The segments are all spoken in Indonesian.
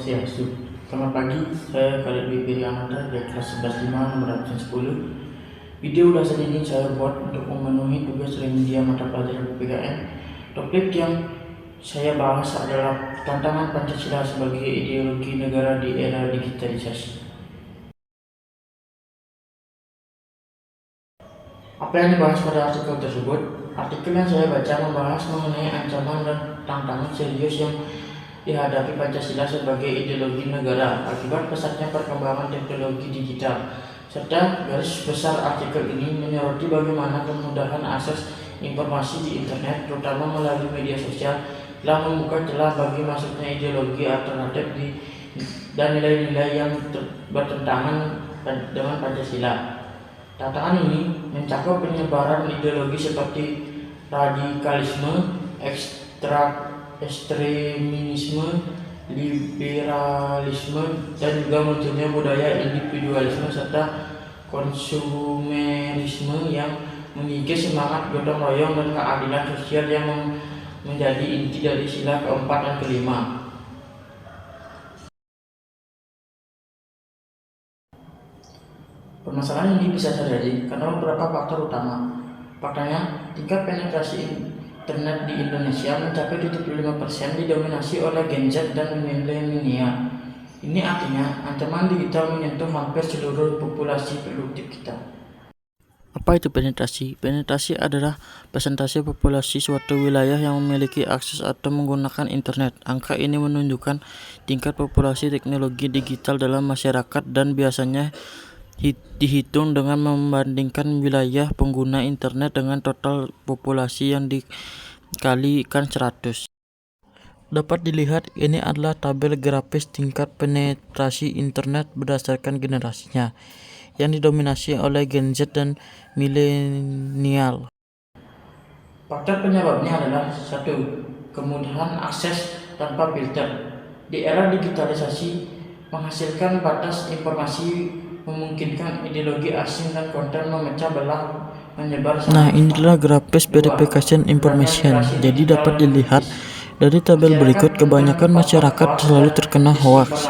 Swastiastu. Selamat pagi, saya Khalid Bipiri Ananda dari kelas 11 5 nomor absen 10. Video ulasan ini saya buat untuk memenuhi tugas media mata pelajaran PPKN. Topik yang saya bahas adalah tantangan Pancasila sebagai ideologi negara di era digitalisasi. Apa yang dibahas pada artikel tersebut? Artikel yang saya baca membahas mengenai ancaman dan tantangan serius yang dihadapi Pancasila sebagai ideologi negara akibat pesatnya perkembangan teknologi digital, serta garis besar artikel ini menyoroti bagaimana kemudahan akses informasi di internet, terutama melalui media sosial, telah membuka celah bagi masuknya ideologi alternatif dan nilai-nilai yang bertentangan dengan Pancasila. Tantangan ini mencakup penyebaran ideologi seperti radikalisme, ekstremisme, liberalisme, dan juga munculnya budaya individualisme serta konsumerisme yang mengikis semangat gotong royong dan keadilan sosial yang menjadi inti dari sila keempat dan kelima. Permasalahan ini bisa terjadi karena beberapa faktor utama. Faktanya, tingkat penetrasi internet di Indonesia mencapai 75% didominasi oleh Gen Z dan milenial. Ini artinya ancaman digital menyentuh hampir seluruh populasi produktif kita. Apa itu penetrasi? Penetrasi adalah persentase populasi suatu wilayah yang memiliki akses atau menggunakan internet. Angka ini menunjukkan tingkat populasi teknologi digital dalam masyarakat dan biasanya dihitung dengan membandingkan wilayah pengguna internet dengan total populasi yang dikalikan 100. Dapat dilihat, ini adalah tabel grafis tingkat penetrasi internet berdasarkan generasinya, yang didominasi oleh Gen Z dan milenial. Faktor penyebabnya adalah 1. Kemudahan akses tanpa filter. Di era digitalisasi menghasilkan batas informasi memungkinkan ideologi asing dan konten memecah belah menyebar. Nah, inilah grafis verification information. Jadi dapat dilihat dari tabel berikut, kebanyakan masyarakat selalu terkena hoax.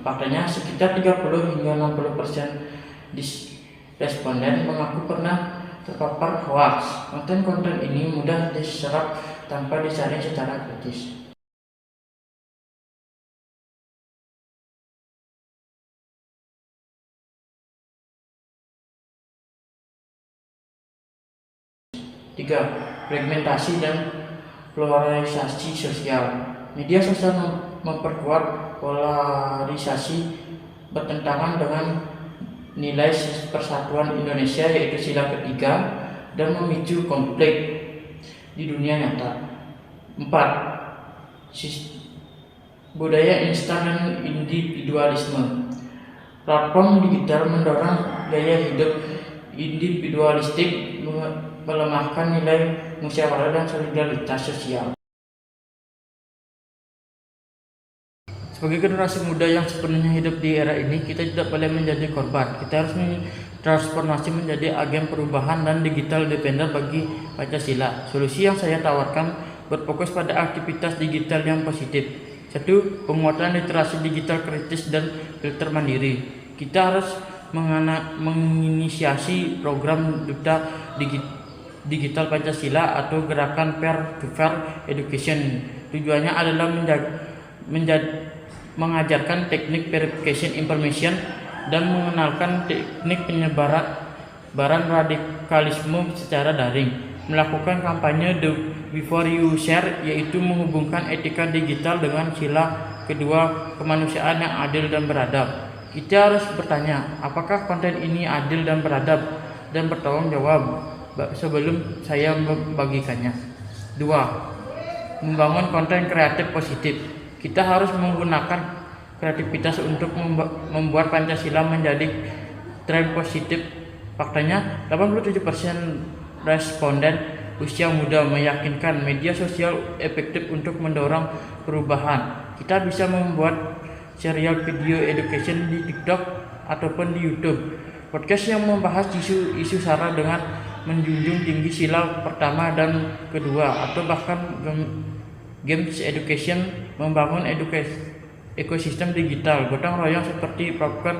Faktanya sekitar 30 hingga 60% responden mengaku pernah terpapar hoax. Konten-konten ini mudah diserap tanpa disaring secara kritis. Tiga, fragmentasi dan polarisasi sosial. Media sosial memperkuat polarisasi bertentangan dengan nilai persatuan Indonesia, yaitu sila ketiga, dan memicu konflik di dunia nyata. 4. Budaya instan dan individualisme. Platform digital mendorong gaya hidup individualistik, melemahkan nilai musyawarah dan solidaritas sosial. Sebagai generasi muda yang sepenuhnya hidup di era ini, kita tidak boleh menjadi korban. Kita harus transformasi menjadi agen perubahan dan digital depender bagi Pancasila. Solusi yang saya tawarkan berfokus pada aktivitas digital yang positif. 1. Penguatan literasi digital kritis dan filter mandiri. Kita harus menginisiasi program Duta Digital Pancasila atau gerakan peer-to-peer education. Tujuannya adalah mengajarkan teknik verification information dan mengenalkan teknik penyebaran radikalisme secara daring. Melakukan kampanye The Before You Share, yaitu menghubungkan etika digital dengan sila kedua kemanusiaan yang adil dan beradab. Kita harus bertanya, apakah konten ini adil dan beradab dan bertanggung jawab sebelum saya membagikannya. 2. Membangun konten kreatif positif. Kita harus menggunakan kreativitas untuk membuat Pancasila menjadi tren positif. Faktanya 87% responden usia muda meyakinkan media sosial efektif untuk mendorong perubahan. Kita bisa membuat serial video education di TikTok ataupun di YouTube. Podcast yang membahas isu SARA dengan menjunjung tinggi sila pertama dan kedua, atau bahkan games education, membangun ekosistem digital. Gotong royong seperti proker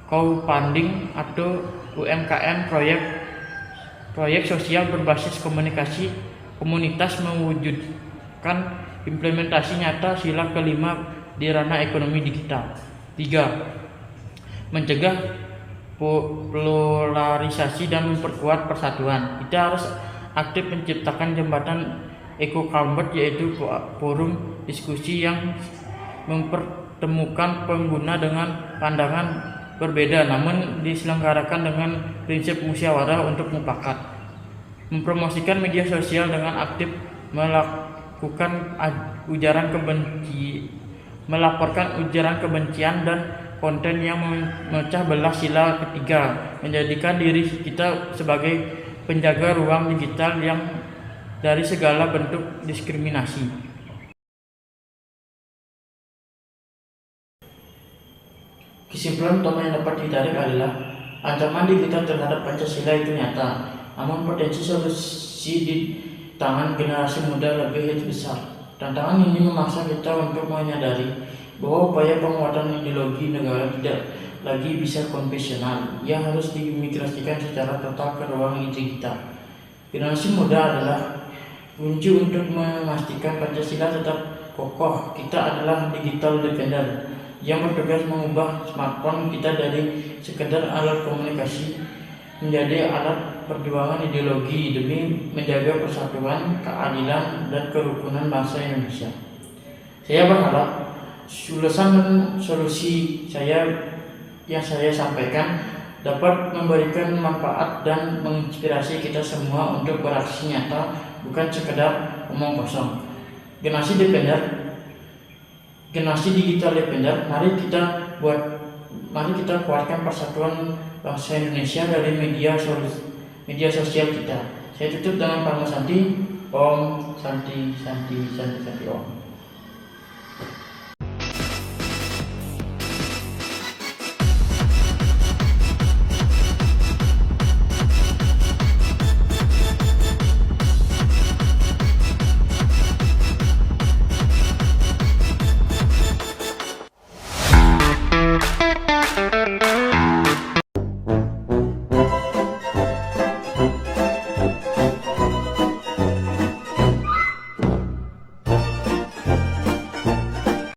crowdfunding atau UMKM, proyek sosial berbasis komunikasi komunitas mewujudkan implementasi nyata sila kelima di ranah ekonomi digital. 3. Mencegah polarisasi dan memperkuat persatuan. Kita harus aktif menciptakan jembatan eco-commerce, yaitu forum diskusi yang mempertemukan pengguna dengan pandangan berbeda namun diselenggarakan dengan prinsip musyawarah untuk mufakat. Mempromosikan media sosial dengan aktif melaporkan ujaran kebencian dan konten yang memecah belah sila ketiga, menjadikan diri kita sebagai penjaga ruang digital yang dari segala bentuk diskriminasi. Kesimpulan utama yang dapat ditarik adalah ancaman digital terhadap Pancasila itu nyata, namun potensi solusi di tangan generasi muda lebih besar. Tantangan ini memaksa kita untuk menyadari bahwa upaya penguatan ideologi negara tidak lagi bisa konvensional, yang harus diimigrasikan secara total ke ruang digital. Generasi muda adalah kunci untuk memastikan Pancasila tetap kokoh. Kita adalah digital defender yang bertugas mengubah smartphone kita dari sekedar alat komunikasi menjadi alat perjuangan ideologi demi menjaga persatuan, keadilan, dan kerukunan bangsa Indonesia. Saya berharap ulasan dan solusi yang saya sampaikan dapat memberikan manfaat dan menginspirasi kita semua untuk beraksi nyata, bukan sekedar omong kosong. Generasi digital defender, mari kita kuatkan persatuan bangsa Indonesia dari media sosial kita. Saya tutup dengan Parma Santi. Om Santi Santi Santi Santi Om.